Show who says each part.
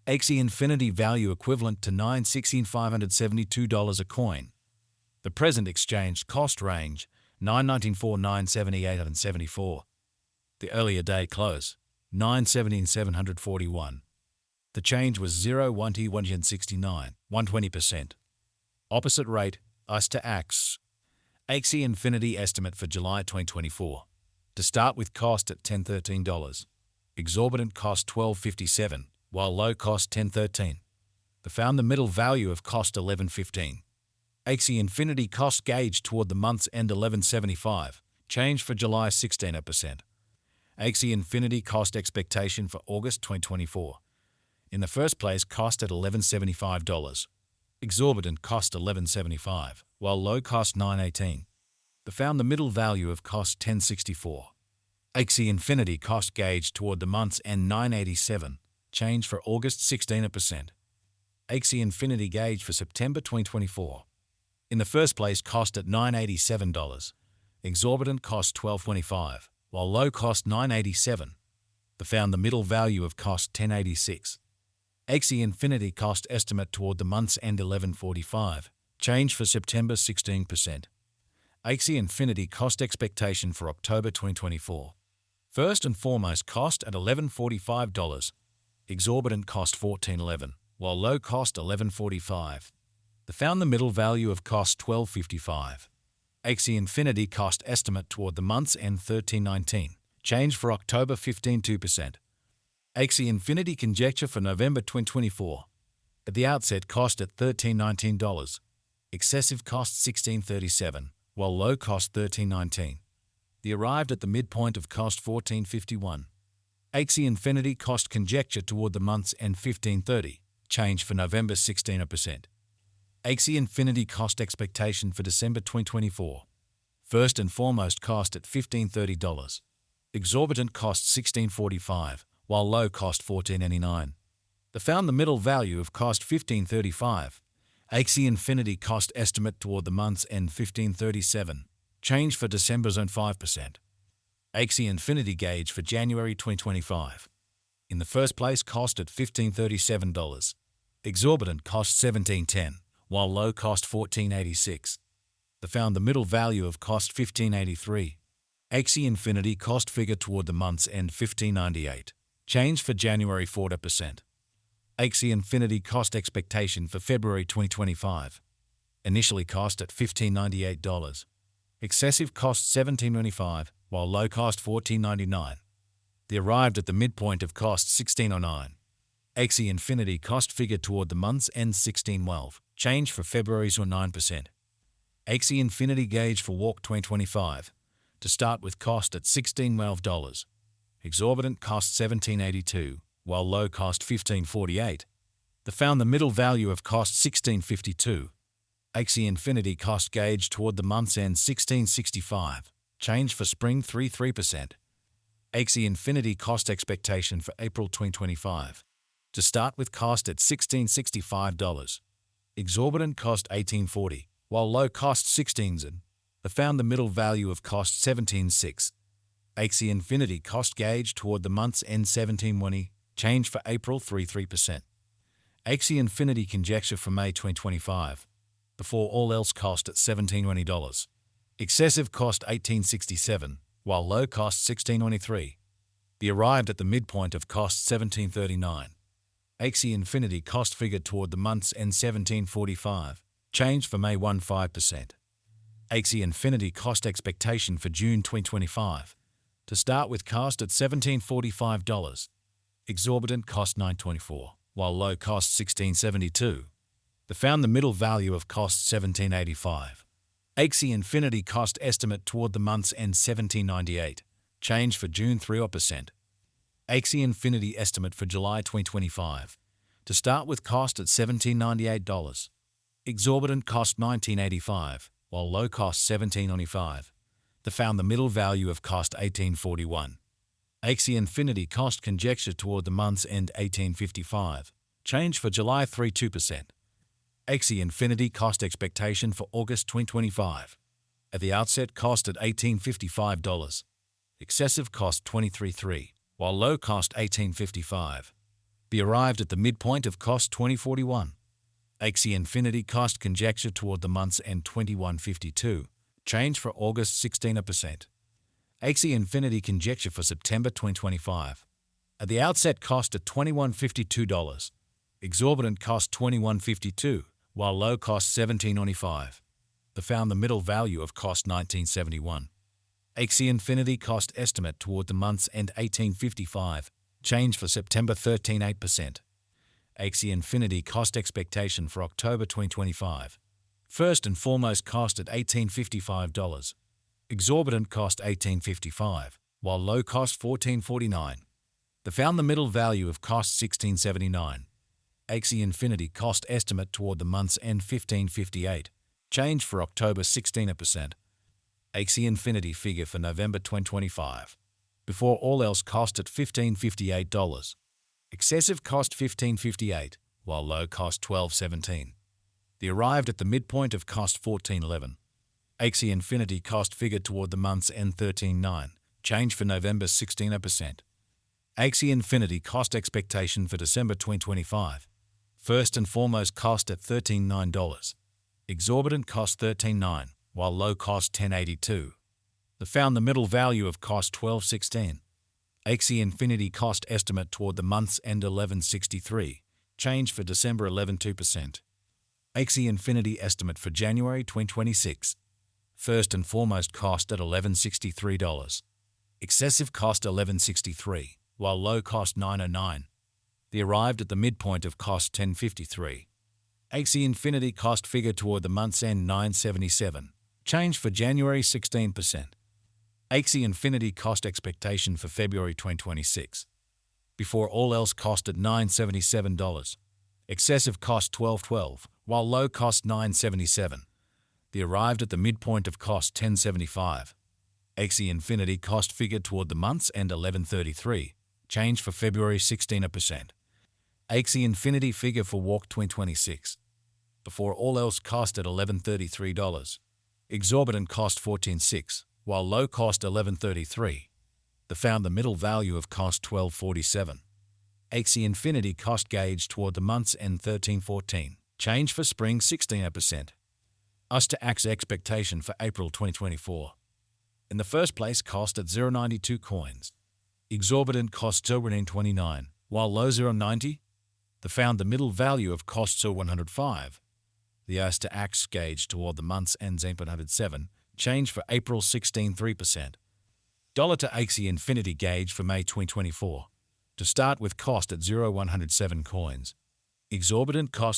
Speaker 1: Axie Infinity value equivalent to $9,572 a coin. The present exchange cost range $9.94, $9.78, The earlier day close $9.17, The change was 0.1T169, 120%. Opposite rate ICE to AX. Axie Infinity estimate for July 2024. To start with, cost at $10.13. Exorbitant cost $12.57, while low cost $10.13. They found the middle value of cost $11.15. Axie Infinity cost gauge toward the month's end $11.75. Change for July 16%. Axie Infinity cost expectation for August 2024. In the first place, cost at $11.75. Exorbitant cost $11.75, while low cost $9.18. They found the middle value of cost $10.64. Axie Infinity cost gauge toward the month's end $9.87. Change for August 16%. Axie Infinity gauge for September 2024. In the first place, cost at $9.87. Exorbitant cost $12.25, while low cost $9.87. They found the middle value of cost $10.86. Axie Infinity cost estimate toward the month's end $11.45. Change for September 16%. Axie Infinity cost expectation for October 2024. First and foremost, cost at $11.45. Exorbitant cost $14.11, while low cost $11.45. They found the middle value of cost $12.55. Axie Infinity cost estimate toward the month's end $13.19. Change for October 15.2%. Axie Infinity conjecture for November 2024. At the outset, cost at $13.19. Excessive cost $16.37, while low cost $13.19. They arrived at the midpoint of cost $14.51. Axie Infinity cost conjecture toward the month's end $15.30. Change for November 16%. Axie Infinity cost expectation for December 2024. First and foremost, cost at $15.30. Exorbitant cost $16.45, while low cost $14.89. They found the middle value of cost $15.35. Axie Infinity cost estimate toward the month's end $15.37. Change for December zone 5%. Axie Infinity gauge for January 2025. In the first place, cost at $15.37. Exorbitant cost $17.10, while low cost $14.86. They found the middle value of cost $15.83. Axie Infinity cost figure toward the month's end $15.98. Change for January 40%. Axie Infinity cost expectation for February 2025. Initially cost at $15.98. Excessive cost $17.25, while low cost $14.99. They arrived at the midpoint of cost $16.09. Axie Infinity cost figure toward the month's end $16.12. Change for February's or 9%. Axie Infinity gauge for Walk 2025. To start with, cost at $16.12. Exorbitant cost $17.82, while low cost $15.48. They found the middle value of cost $16.52. Axie Infinity cost gauge toward the month's end $16.65. Change for spring 3%. Axie Infinity cost expectation for April 2025. To start with, cost at $16.65. Exorbitant cost $18.40, while low cost $16. They found the middle value of cost $17.6. Axie Infinity cost gauge toward the month's end $17.20. Change for April 3%. Axie Infinity conjecture for May 2025. Before all else, cost at $17.20. Excessive cost $18.67, while low cost $16.23. They arrived at the midpoint of cost $17.39. Axie Infinity cost figured toward the month's end $17.45. Change for May 5%. Axie Infinity cost expectation for June 2025. To start with, cost at $17.45. Exorbitant cost $9.24, while low cost $16.72. They found the middle value of cost $17.85. Axie Infinity cost estimate toward the month's end $17.98. Change for June 3%. Axie Infinity estimate for July 2025. To start with, cost at $17.98. Exorbitant cost $19.85, while low cost $17.95. They found the middle value of cost $18.41. Axie Infinity cost conjecture toward the month's end $18.55. Change for July 2%. Axie Infinity cost expectation for August 2025. At the outset, cost at $18.55. Excessive cost $23.3, while low cost $18.55. Be arrived at the midpoint of cost 2041. Axie Infinity cost conjecture toward the month's end 2152. Change for August 16%. Axie Infinity conjecture for September 2025. At the outset cost at $21.52. Exorbitant cost $21.52, while low cost $17.95. The found the middle value of cost $19.71. Axie Infinity cost estimate toward the month's end $18.55. Change for September 13.8%. Axie Infinity cost expectation for October 2025. First and foremost cost at $18.55. Exorbitant cost $18.55, while low cost $14.49. The found the middle value of cost $16.79. Axie Infinity cost estimate toward the month's end $15.58. Change for October 16%. Axie Infinity figure for November 2025. Before all else cost at $15.58. Excessive cost $15.58, while low cost $12.17. The arrived at the midpoint of cost $14.11. Axie Infinity cost figure toward the month's end $13.9. Change for November 16%. Axie Infinity cost expectation for December 2025. First and foremost cost at $13.9. Exorbitant cost $13.9, while low cost $10.82. The found the middle value of cost $12.16. Axie Infinity cost estimate toward the month's end $11.63. Change for December 11.2%. Axie Infinity estimate for January 2026. First and foremost cost at $11.63. Excessive cost $11.63, while low cost $9.09. The arrived at the midpoint of cost $10.53. Axie Infinity cost figure toward the month's end $9.77. Change for January 16%. Axie Infinity cost expectation for February 2026. Before all else cost at $9.77. Excessive cost $12.12, while low cost $9.77. The arrived at the midpoint of cost $10.75. Axie Infinity cost figure toward the month's end $11.33. Change for February 16%. Axie Infinity figure for Walk 2026. Before all else cost at $11.33. Exorbitant cost $14.6, while low cost $11.33. The found the middle value of cost $12.47. Axie Infinity cost gauge toward the month's end $13.14. Change for spring 16%. Us to Axie expectation for April 2024. In the first place cost at 0.92 coins. Exorbitant cost 0.29, while low 0.90. The found the middle value of cost 105. The us to Axie gauge toward the month's end 107. Change for April 16.3%. Dollar to Axie Infinity gauge for May 2024. To start with cost at 0.107 coins. Exorbitant cost